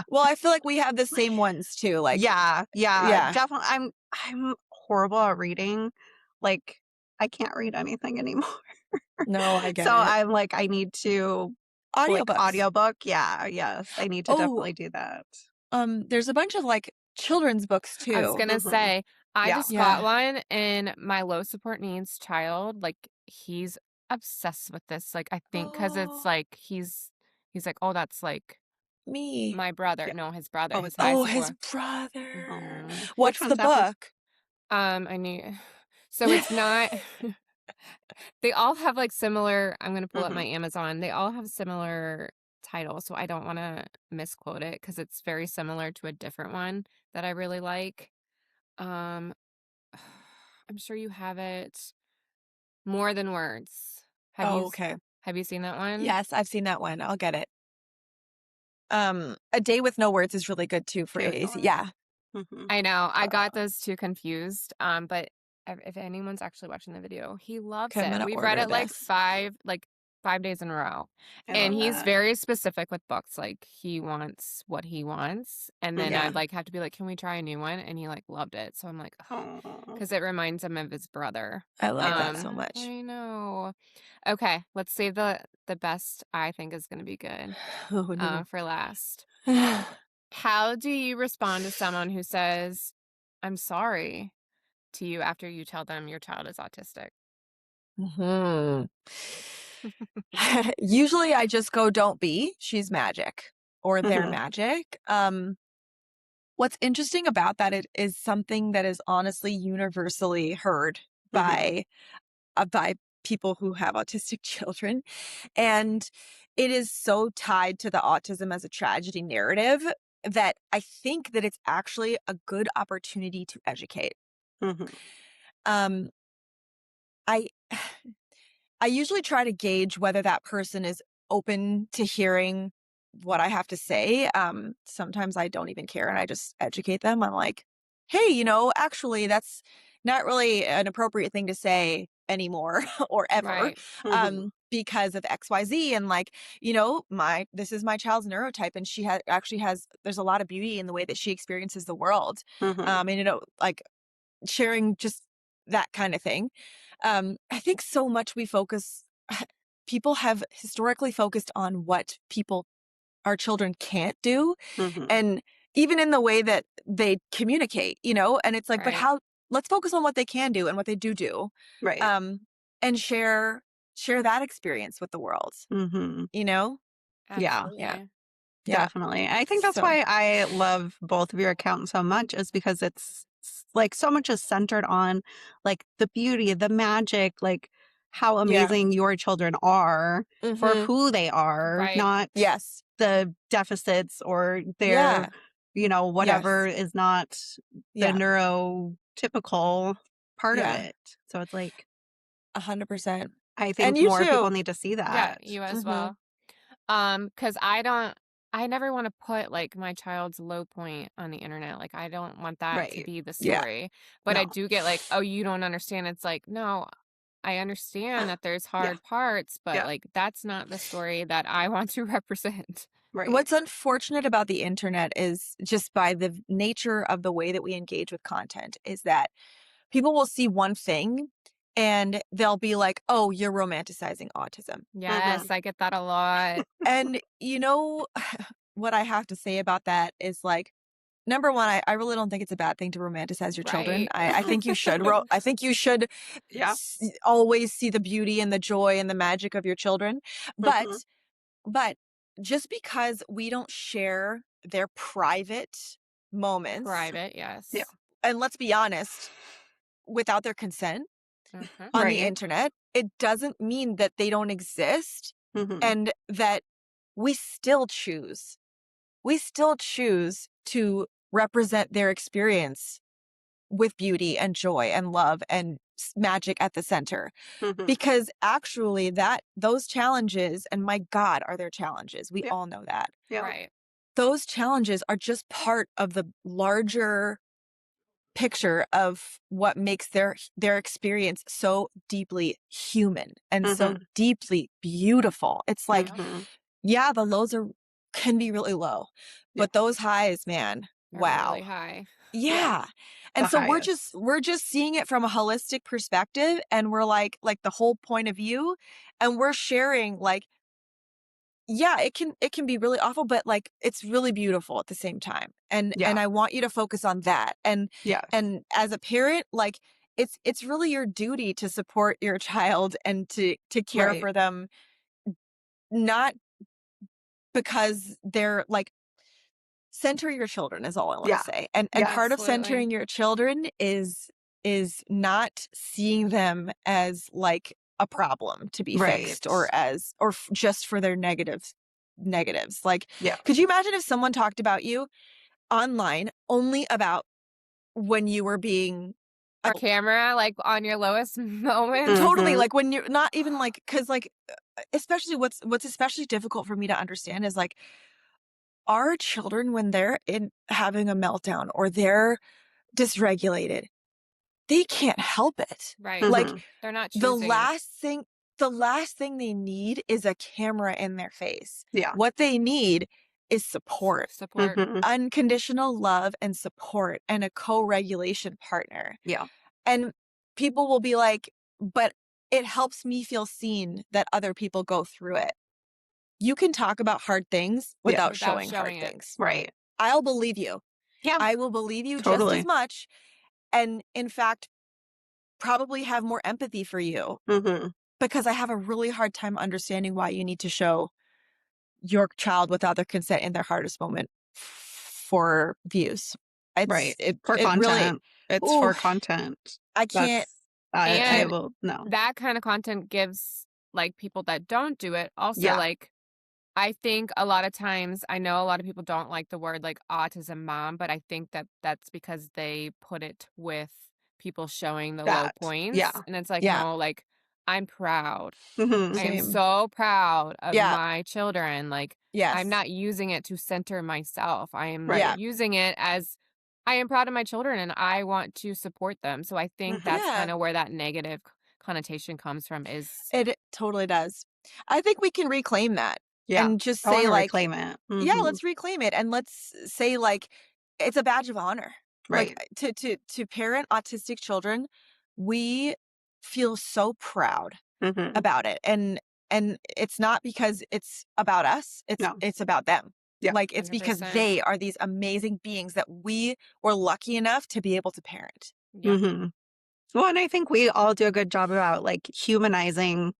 Well, I feel like we have the same ones too. Like, yeah, definitely. I'm horrible at reading. Like, I can't read anything anymore. No, I get so it. I'm like, I need to audiobook. Yeah, yes, I need to definitely do that. There's a bunch of like children's books too. I was gonna say, I just got one, and my low support needs child, like, he's obsessed with this. Like, I think because it's like he's like, oh, that's like me, my brother. Yeah. No, his brother. His brother. What's the book? I knew. So it's not. They all have like similar. I'm gonna pull up my Amazon. They all have similar titles, so I don't want to misquote it because it's very similar to a different one that I really like. I'm sure you have it. More Than Words. Okay. Have you seen that one? Yes, I've seen that one. I'll get it. A Day with No Words is really good too for AAC. Yeah. I know. I got those two confused. But if anyone's actually watching the video, he loves it. We've read it like 5 days in a row. And he's very specific with books. Like, he wants what he wants. And then I'd like have to be like, can we try a new one? And he like loved it. So I'm like, because it reminds him of his brother. I love that so much. I know. Okay, let's save the best. I think is going to be good for last. How do you respond to someone who says, I'm sorry to you after you tell them your child is autistic? Usually I just go, don't be, she's magic, or they're magic. What's interesting about that, it is something that is honestly universally heard by people who have autistic children. And it is so tied to the autism as a tragedy narrative that I think that it's actually a good opportunity to educate. I usually try to gauge whether that person is open to hearing what I have to say. Sometimes I don't even care and I just educate them. I'm like, hey, actually that's not really an appropriate thing to say anymore or ever. Right. Because of XYZ. And like, this is my child's neurotype, and she there's a lot of beauty in the way that she experiences the world. And like sharing just that kind of thing. I think so much people have historically focused on what our children can't do. And even in the way that they communicate, and it's like, but let's focus on what they can do and what they do. Right. And share that experience with the world. Absolutely. Yeah. Definitely. I think that's why I love both of your accounts so much, is because it's like so much is centered on like the beauty, the magic, like how amazing your children are for who they are, not the deficits or their, whatever is not the neurotypical part of it. So it's like 100%. I think more people need to see that. Yeah, you as well. Because I never want to put like my child's low point on the internet. Like, I don't want that to be the story. But I do get like, oh, you don't understand. It's like, no, I understand that there's hard parts, but like that's not the story that I want to represent. Right. What's unfortunate about the internet is just by the nature of the way that we engage with content is that people will see one thing and they'll be like, oh, you're romanticizing autism. Yes, I get that a lot. And you know what I have to say about that is like, number one, I really don't think it's a bad thing to romanticize your children. I think you should. I think you should always see the beauty and the joy and the magic of your children. But just because we don't share their private moments. Private, yes. Yeah. And let's be honest, without their consent on the internet, it doesn't mean that they don't exist and that we still choose. We still choose to represent their experience with beauty and joy and love and magic at the center. Because actually those challenges, and my God, are there challenges. We all know that. Right. Those challenges are just part of the larger picture of what makes their experience so deeply human and so deeply beautiful. It's like, the lows can be really low, but those highs, man, wow. Really high. Yeah. And so we're just seeing it from a holistic perspective, and we're like the whole point of view, and we're sharing like, it can be really awful, but like it's really beautiful at the same time. And I want you to focus on that. And as a parent, like it's really your duty to support your child and to care for them, not because they're like, center your children is all I want to say. And part of centering your children is not seeing them as like a problem to be fixed or just for their negatives. Like, could you imagine if someone talked about you online only about when you were being a camera, like on your lowest moment? Totally. Like when you're not even like, cause like, especially what's especially difficult for me to understand is like, our children, when they're having a meltdown or they're dysregulated, they can't help it. Right. Like they're not choosing. The last thing they need is a camera in their face. Yeah. What they need is support. Unconditional love and support and a co-regulation partner. Yeah. And people will be like, but it helps me feel seen that other people go through it. You can talk about hard things without showing hard things. Right. I'll believe you. Yeah. I will believe you just as much. And in fact, probably have more empathy for you because I have a really hard time understanding why you need to show your child without their consent in their hardest moment for views. It's for content. It's for content. I can't. I will no. That kind of content gives like people that don't do it also like, I think a lot of times, I know a lot of people don't like the word like autism mom, but I think that that's because they put it with people showing the low points. Yeah. And it's like, no, like I'm proud. I am Same. so proud of my children. Like I'm not using it to center myself. I am using it as I am proud of my children and I want to support them. So I think that's kind of where that negative connotation comes from. It totally does. I think we can reclaim that. Yeah. And just say like, reclaim it. Yeah, let's reclaim it. And let's say like, it's a badge of honor. Right. Like to parent autistic children, we feel so proud about it. And it's not because it's about us. It's about them. Yeah. Like it's 100%. Because they are these amazing beings that we were lucky enough to be able to parent. Yeah. Well, and I think we all do a good job about like humanizing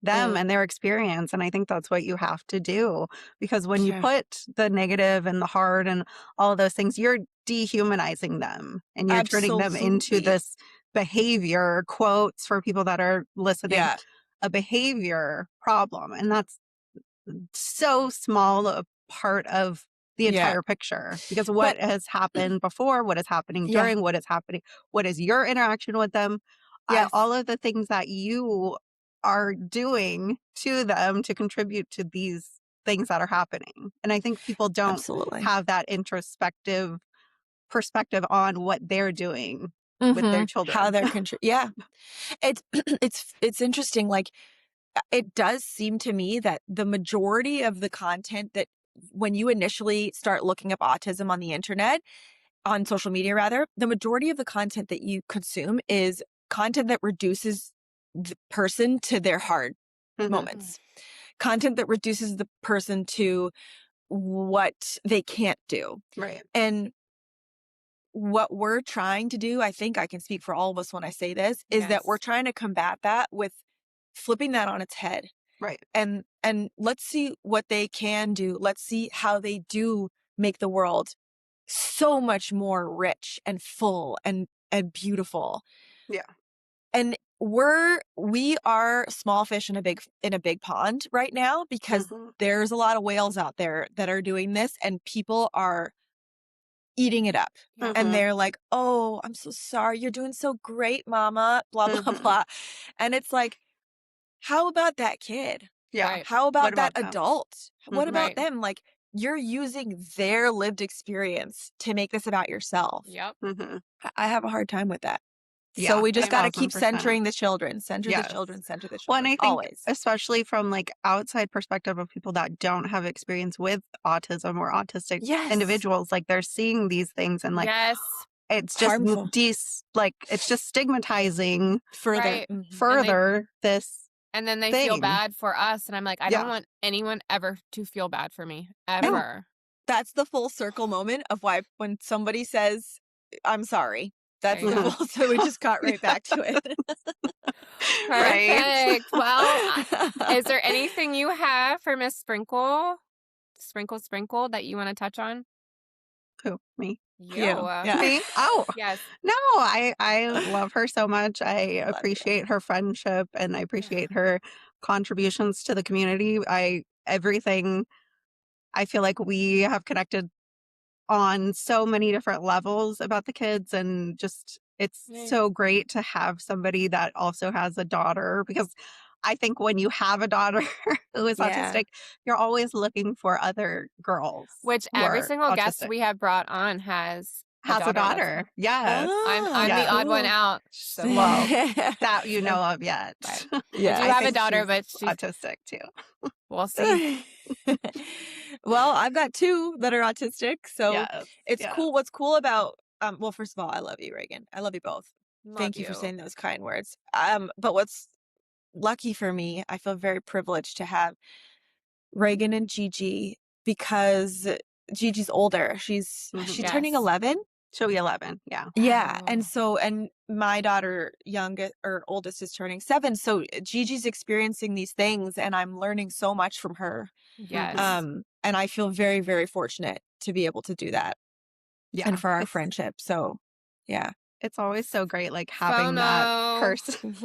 them and their experience. And I think that's what you have to do, because when you put the negative and the hard and all of those things, you're dehumanizing them and you're turning them into this behavior, quotes for people that are listening, a behavior problem. And that's so small a part of the entire picture, because what has happened before, what is happening during, what is happening, what is your interaction with them, all of the things that you are doing to them to contribute to these things that are happening. And I think people don't have that introspective perspective on what they're doing with their children. How they're yeah. It's it's interesting. Like, it does seem to me that the majority of the content that when you initially start looking up autism on the internet, on social media rather, the majority of the content that you consume is content that reduces the person to their hard moments. Content that reduces the person to what they can't do. Right. And what we're trying to do, I think I can speak for all of us when I say this, is that we're trying to combat that with flipping that on its head. Right. And let's see what they can do. Let's see how they do make the world so much more rich and full and beautiful. Yeah. And we are small fish in a big pond right now, because there's a lot of whales out there that are doing this, and people are eating it up. And they're like, "Oh, I'm so sorry. You're doing so great, mama," blah, blah, blah. And it's like, how about that kid? Yeah. Right. How about that them? adult? What about Right. them? Like, you're using their lived experience to make this about yourself. Yep. I have a hard time with that. Yeah, So we just got to keep 1000%. centering the children, center the Yes. children, center the Well, children. and I think always. especially from like outside perspective of people that don't have experience with autism or autistic Yes. individuals, like they're seeing these things and like Yes. it's just Harmful. it's just stigmatizing Further. Right. further this. And then they feel thing. bad for us. And I'm like, I Yeah. don't want anyone ever to feel bad for me. Ever. That's the full circle moment of why when somebody says, "I'm sorry," that's There the you full. So we just got right back to it. Right. Perfect. Well, is there anything you have for Miss Sprinkle, that you want to touch on? Who? Me? You. Yeah. Me? Oh. Yes. No, I love her so much. I appreciate her friendship and I appreciate her contributions to the community. Everything I feel like we have connected on so many different levels about the kids, and just it's so great to have somebody that also has a daughter, because I think when you have a daughter who is autistic, you're always looking for other girls. Which who every are single guest autistic. we have brought on has a daughter. Yes. I'm yes. the odd one out. So Well, that you know of yet. Right. Yeah, I do have a daughter, but she's autistic too. We'll see. Well, I've got two that are autistic, so Yes, it's yes. cool. What's cool about well, first of all, I love you, Reagan. I love you both. Thank you for you. saying those kind words. But what's lucky for me, I feel very privileged to have Reagan and Gigi, because Gigi's older. She's turning 11. She'll be 11. Yeah. Yeah. Oh. And my daughter, youngest or oldest, is turning 7. So Gigi's experiencing these things, and I'm learning so much from her. Yes. And I feel very, very fortunate to be able to do that. Yeah. And for our friendship. So yeah. It's always so great, like having that FOMO. person.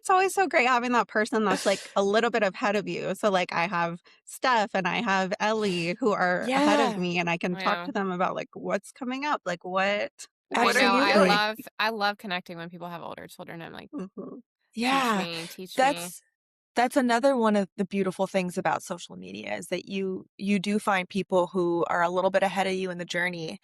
It's always so great having that person that's like a little bit ahead of you. So like I have Steph and I have Ellie who are ahead of me, and I can talk to them about like what's coming up, like what I are know. you doing? I love connecting when people have older children. I'm like, yeah, teach me. me. That's another one of the beautiful things about social media, is that you do find people who are a little bit ahead of you in the journey.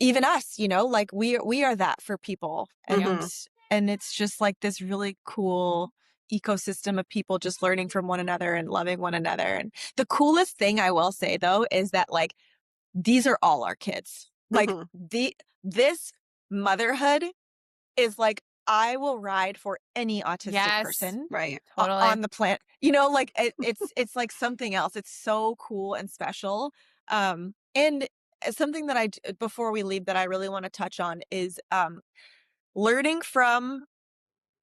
Even us, like we are that for people. And it's just like this really cool ecosystem of people just learning from one another and loving one another. And the coolest thing I will say though is that like these are all our kids. Like this motherhood is like, I will ride for any autistic person Totally. on the planet. Like it's like something else. It's so cool and special. And something that before we leave that I really want to touch on is learning from,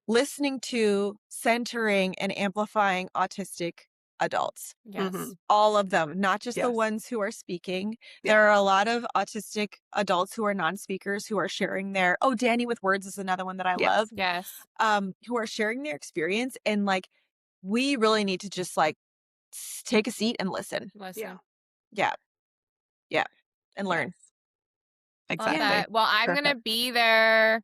listening to, centering, and amplifying autistic adults. Yes. All of them, not just the ones who are speaking. There are a lot of autistic adults who are non-speakers who are sharing their, Danny with Words is another one that I love. Yes. Who are sharing their experience. And like, we really need to just like take a seat and listen. Yeah. And learn. Exactly. Love that. Well, I'm going to be there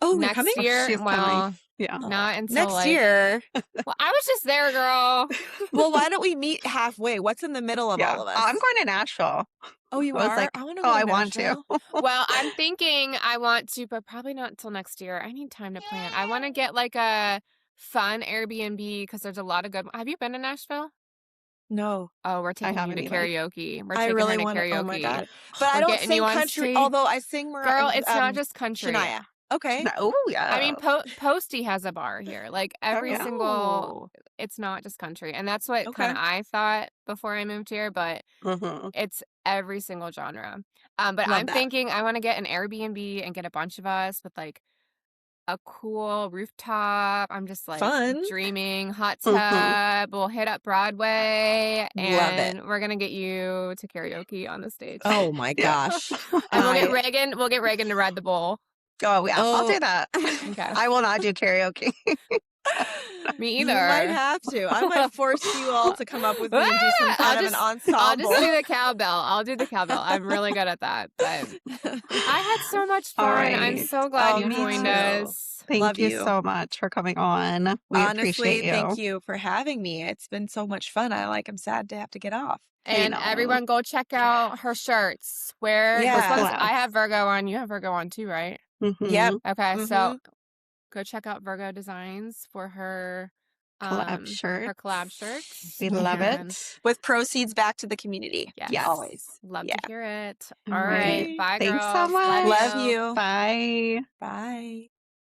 Oh, next coming? year. She's well, coming. Yeah. Not until next year. Well, I was just there, girl. Well, why don't we meet halfway? What's in the middle of all of us? I'm going to Nashville. Oh, you are? I want to go to I want to. Well, I'm thinking I want to, but probably not until next year. I need time to plan. I want to get like a fun Airbnb because there's a lot of good. Have you been to Nashville? No. Oh, we're taking you to karaoke. We're I taking really her to want karaoke. Oh my God. But I don't sing country, although I sing more. Girl, it's not just country. Shania. Okay. Oh, yeah. I mean, Posty has a bar here. Like every single, it's not just country. And that's what kind of I thought before I moved here, but it's every single genre. But I'm thinking I want to get an Airbnb and get a bunch of us with like a cool rooftop. I'm just like dreaming, hot tub. We'll hit up Broadway and we're going to get you to karaoke on the stage. Oh my gosh. And we'll get Reagan to ride the bull. Oh, yeah. I'll do that. Okay. I will not do karaoke. Me either. You might have to. I might force you all to come up with me and do some kind of an ensemble. I'll just do the cowbell. I'll do the cowbell. I'm really good at that. But I had so much fun. Right. I'm so glad you joined us. Thank you so much for coming on. We appreciate you. Thank you for having me. It's been so much fun. I'm sad to have to get off. And everyone go check out her shirts. I have Virgo on. You have Virgo on too, right? Yep. Okay, so go check out Virgo Designs for her collab shirt. Her collab shirts. We love it. With proceeds back to the community. Yes. Always. Love to hear it. All right. Bye, Thanks girls. so much. Love you. Bye. Bye.